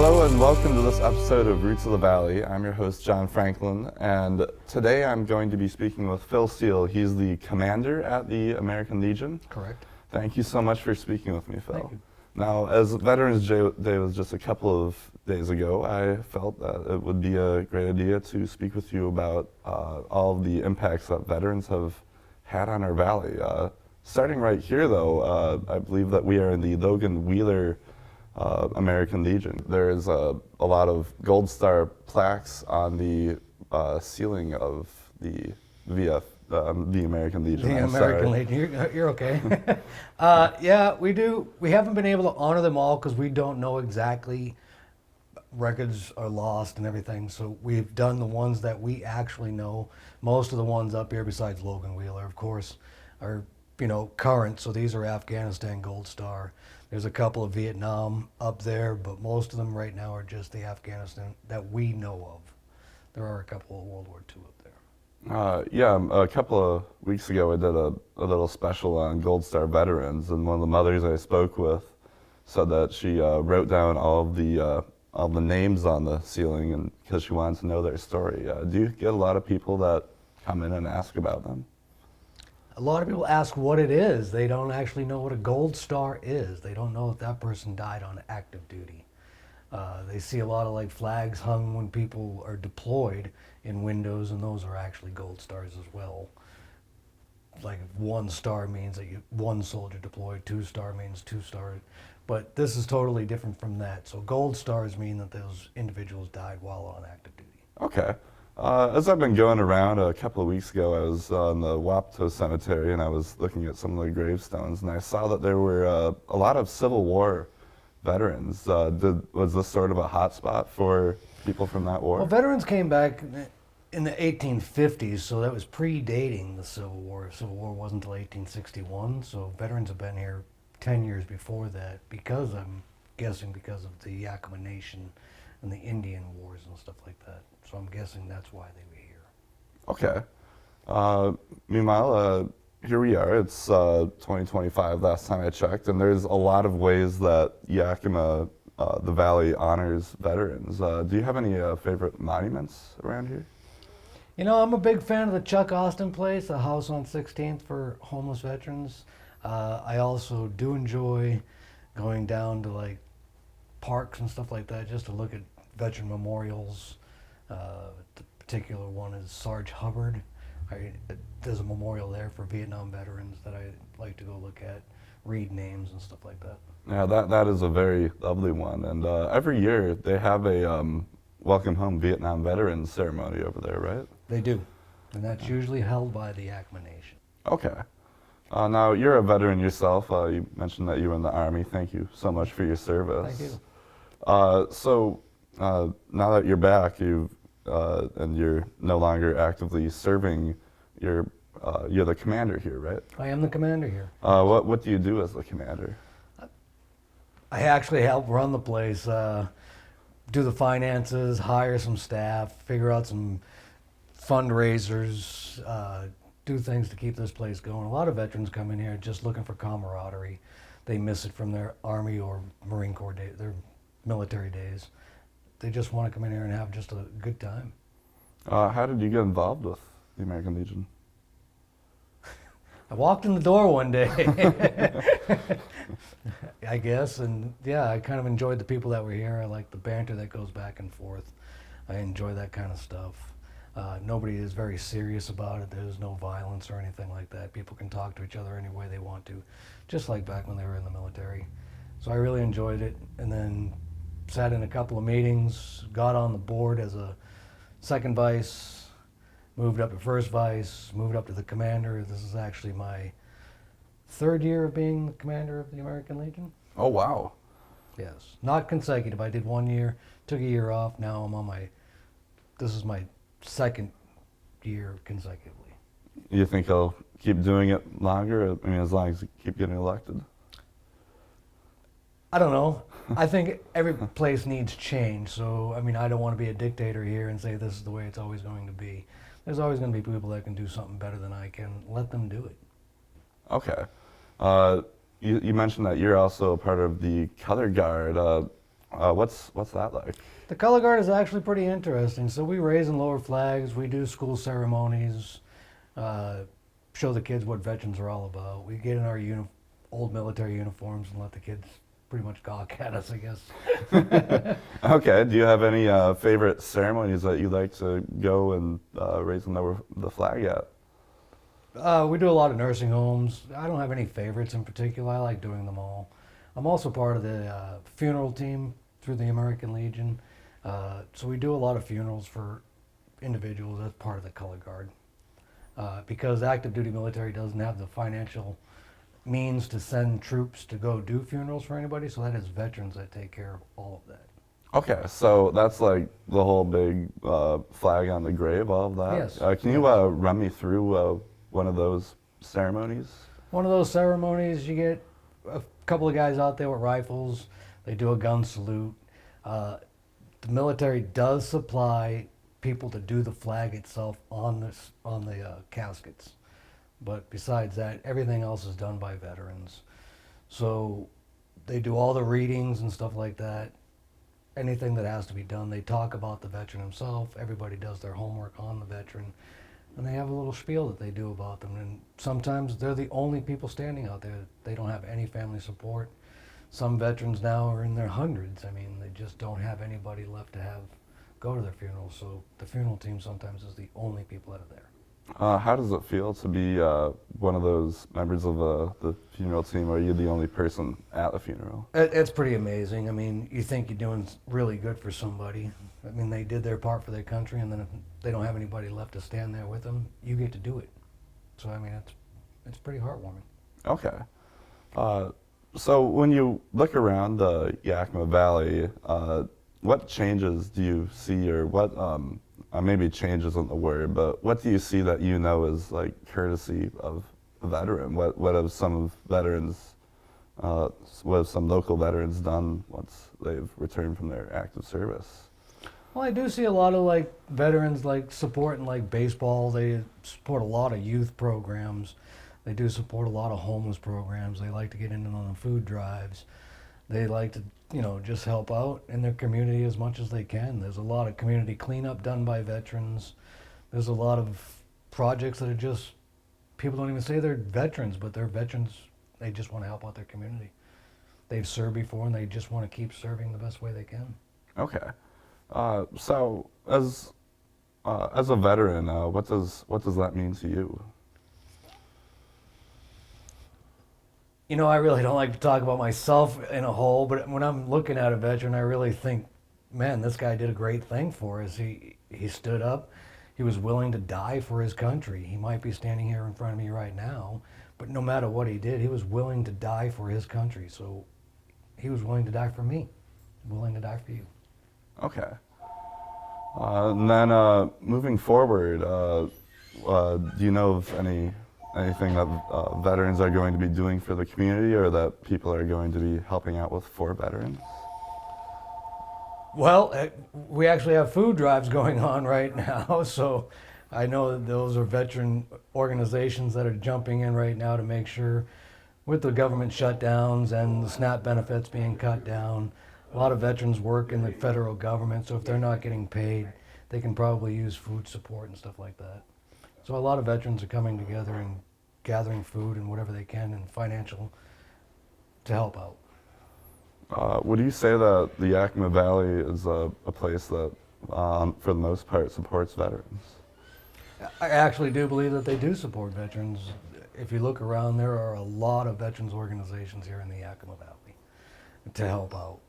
Hello and welcome to this episode of Roots of the Valley. I'm your host, John Franklin, and today I'm going to be speaking with Phil Steele. He's the commander at the American Legion. Correct. Thank you so much for speaking with me, Phil. Thank you. Now, as Veterans Day was just a couple of days ago, I felt that it would be a great idea to speak with you about all of the impacts that veterans have had on our valley. Starting right here, though, I believe that we are in the Logan Wheeler American Legion. There is a lot of Gold Star plaques on the ceiling of the American Legion. The American Legion, you're okay. Yeah, we do. We haven't been able to honor them all because we don't know exactly. Records are lost and everything, so we've done the ones that we actually know. Most of the ones up here, besides Logan Wheeler, of course, are current. So these are Afghanistan Gold Star. There's a couple of Vietnam up there, but most of them right now are just the Afghanistan that we know of. There are a couple of World War II up there. Yeah, a couple of weeks ago I did a little special on Gold Star veterans, and one of the mothers I spoke with said that she wrote down all the names on the ceiling and because she wanted to know their story. Do you get a lot of people that come in and ask about them? A lot of people ask what it is. They don't actually know what a Gold Star is. They don't know if that person died on active duty. They see a lot of flags hung when people are deployed in windows, and those are actually Gold Stars as well. Like 1 star means that one soldier deployed, 2 star means 2 stars. But this is totally different from that. So Gold Stars mean that those individuals died while on active duty. Okay. As I've been going around a couple of weeks ago, I was on the Wapato Cemetery and I was looking at some of the gravestones, and I saw that there were a lot of Civil War veterans. Was this sort of a hot spot for people from that war? Well, veterans came back in the 1850s, so that was predating the Civil War. The Civil War wasn't until 1861, so veterans have been here 10 years before that because I'm guessing because of the Yakima Nation and the Indian Wars and stuff like that. So I'm guessing that's why they were here. Okay. Meanwhile, here we are. It's 2025 last time I checked, and there's a lot of ways that Yakima, the Valley, honors veterans. Do you have any favorite monuments around here? I'm a big fan of the Chuck Austin place, a house on 16th for homeless veterans. I also do enjoy going down to parks and stuff like that just to look at veteran memorials. The particular one is Sarge Hubbard. There's a memorial there for Vietnam veterans that I like to go look at, read names and stuff like that. Yeah, that is a very lovely one. And every year they have a Welcome Home Vietnam Veterans ceremony over there, right? They do. And that's usually held by the Yakima Nation. Okay. Now, you're a veteran yourself. You mentioned that you were in the Army. Thank you so much for your service. Thank you. So now that you're back, and you're no longer actively serving, you're the commander here, right? I am the commander here. What do you do as the commander? I actually help run the place, do the finances, hire some staff, figure out some fundraisers, do things to keep this place going. A lot of veterans come in here just looking for camaraderie. They miss it from their Army or Marine Corps days, their military days. They just want to come in here and have just a good time. How did you get involved with the American Legion? I walked in the door one day, I guess, and yeah, I kind of enjoyed the people that were here. I like the banter that goes back and forth. I enjoy that kind of stuff. Nobody is very serious about it. There's no violence or anything like that. People can talk to each other any way they want to, just like back when they were in the military. So I really enjoyed it, and then sat in a couple of meetings, got on the board as a second vice, moved up to first vice, moved up to the commander. This is actually my 3rd year of being the commander of the American Legion. Oh, wow. Yes, not consecutive. I did 1 year, took a year off. Now I'm on this is my 2nd year consecutively. You think I'll keep doing it longer? I mean, as long as you keep getting elected? I don't know. I think every place needs change. So, I mean, I don't want to be a dictator here and say this is the way it's always going to be. There's always going to be people that can do something better than I can. Let them do it. Okay. You mentioned that you're also a part of the color guard. What's that like? The color guard is actually pretty interesting. So we raise and lower flags. We do school ceremonies. Uh, Show the kids what veterans are all about. We get in our old military uniforms and let the kids pretty much gawk at us, I guess. Okay. Do you have any favorite ceremonies that you like to go and raise and lower the flag at? We do a lot of nursing homes. I don't have any favorites in particular. I like doing them all. I'm also part of the funeral team through the American Legion. So we do a lot of funerals for individuals as part of the color guard. Because active duty military doesn't have the financial means to send troops to go do funerals for anybody, so that is veterans that take care of all of that. Okay, so that's like the whole big flag on the grave, all of that? Yes. Can you run me through one of those ceremonies? One of those ceremonies, you get a couple of guys out there with rifles. They do a gun salute. The military does supply people to do the flag itself on the caskets, but besides that, everything else is done by veterans. So they do all the readings and stuff like that. Anything that has to be done, they talk about the veteran himself. Everybody does their homework on the veteran, and they have a little spiel that they do about them. And sometimes they're the only people standing out there. They don't have any family support. Some veterans now are in their hundreds. I mean, they just don't have anybody left to go to their funerals. So the funeral team sometimes is the only people that are there. How does it feel to be one of those members of the funeral team? Or are you the only person at the funeral? It's pretty amazing. I mean, you think you're doing really good for somebody. I mean, they did their part for their country, and then if they don't have anybody left to stand there with them, you get to do it. So, I mean, it's pretty heartwarming. Okay. So when you look around the Yakima Valley, what changes do you see, or what, maybe change isn't the word, but what do you see that you know is like courtesy of a veteran? What have some veterans, what have some local veterans done once they've returned from their active service? Well, I do see a lot of like veterans like supporting like baseball. They support a lot of youth programs. They do support a lot of homeless programs. They like to get in on the food drives. They like to, just help out in their community as much as they can. There's a lot of community cleanup done by veterans. There's a lot of projects that are just, people don't even say they're veterans, but they're veterans. They just want to help out their community. They've served before and they just want to keep serving the best way they can. Okay. So as a veteran, what does that mean to you? I really don't like to talk about myself in a whole, but when I'm looking at a veteran, I really think, man, this guy did a great thing for us. He stood up. He was willing to die for his country. He might be standing here in front of me right now, but no matter what he did, he was willing to die for his country. So he was willing to die for me, willing to die for you. Okay. And then moving forward, do you know of anything that veterans are going to be doing for the community, or that people are going to be helping out with for veterans? Well, we actually have food drives going on right now, so I know that those are veteran organizations that are jumping in right now to make sure, with the government shutdowns and the SNAP benefits being cut down, a lot of veterans work in the federal government, so if they're not getting paid, they can probably use food support and stuff like that. So a lot of veterans are coming together and gathering food and whatever they can and financial to help out. Would you say that the Yakima Valley is a place that, for the most part, supports veterans? I actually do believe that they do support veterans. If you look around, there are a lot of veterans organizations here in the Yakima Valley to help out.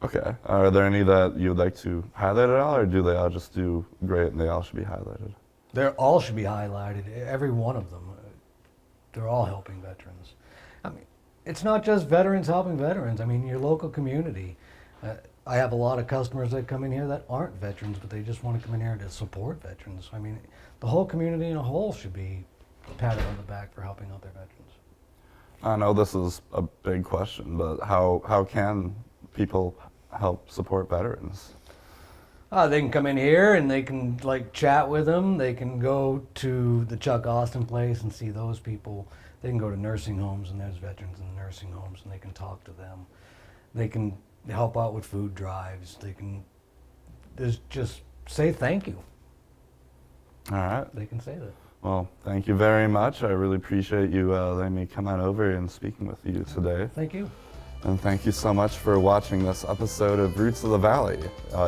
Okay. Are there any that you would like to highlight at all, or do they all just do great and they all should be highlighted? They all should be highlighted, every one of them. They're all helping veterans. I mean, it's not just veterans helping veterans. I mean, your local community. I have a lot of customers that come in here that aren't veterans, but they just want to come in here to support veterans. I mean, the whole community in a whole should be patted on the back for helping out their veterans. I know this is a big question, but how can people help support veterans? They can come in here and they can chat with them. They can go to the Chuck Austin place and see those people. They can go to nursing homes and there's veterans in the nursing homes and they can talk to them. They can help out with food drives. They can just say thank you. All right. They can say that. Well, thank you very much. I really appreciate you letting me come on over and speaking with you today. Thank you. And thank you so much for watching this episode of Roots of the Valley.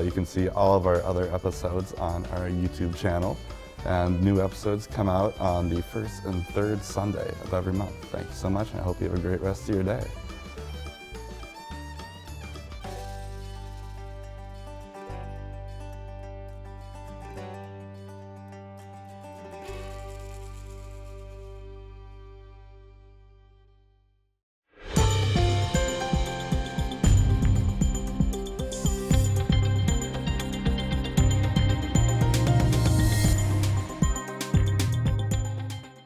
You can see all of our other episodes on our YouTube channel. And new episodes come out on the first and third Sunday of every month. Thank you so much, and I hope you have a great rest of your day.